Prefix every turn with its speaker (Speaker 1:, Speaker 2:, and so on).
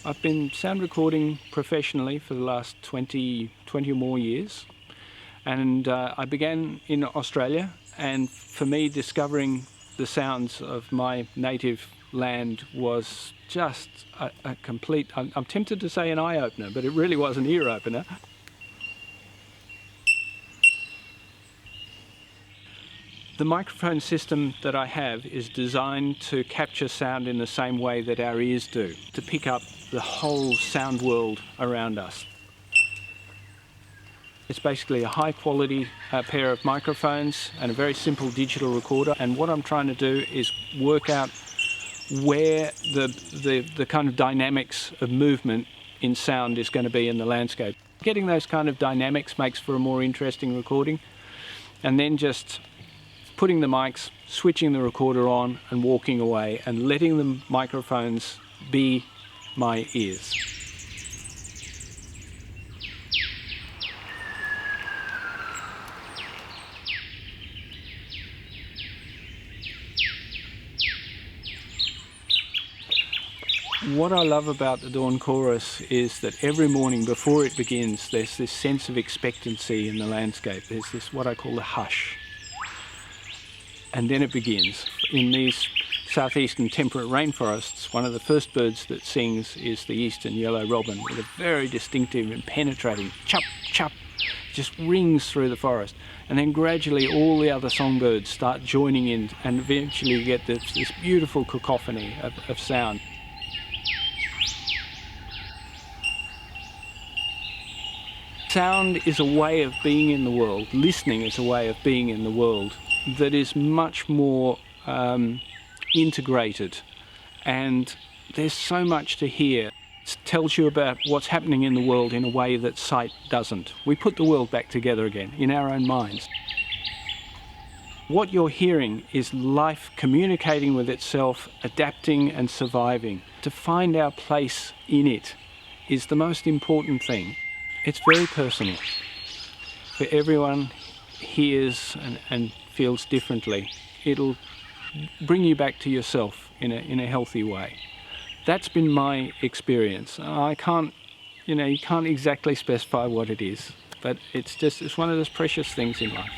Speaker 1: I've been sound recording professionally for the last 20 or more years, and I began in Australia, and for me discovering the sounds of my native land was just a complete, I'm tempted to say an eye-opener, but it really was an ear-opener. The microphone system that I have is designed to capture sound in the same way that our ears do, to pick up the whole sound world around us. It's basically a high quality pair of microphones and a very simple digital recorder, and what I'm trying to do is work out where the kind of dynamics of movement in sound is going to be in the landscape. Getting those kind of dynamics makes for a more interesting recording, and then just putting the mics, switching the recorder on and walking away and letting the microphones be my ears. What I love about the Dawn Chorus is that every morning before it begins, there's this sense of expectancy in the landscape. There's this, what I call the hush. And then it begins. In these southeastern temperate rainforests, one of the first birds that sings is the eastern yellow robin, with a very distinctive and penetrating chup, chup, just rings through the forest. And then gradually all the other songbirds start joining in, and eventually you get this beautiful cacophony of sound. Sound is a way of being in the world, listening is a way of being in the world that is much more integrated, and there's so much to hear. It tells you about what's happening in the world in a way that sight doesn't. We put the world back together again in our own minds. What you're hearing is life communicating with itself, adapting and surviving. To find our place in it is the most important thing. It's very personal. For everyone hears and feels differently. It'll bring you back to yourself in a healthy way. That's been my experience. I can't, you can't exactly specify what it is, but it's one of those precious things in life.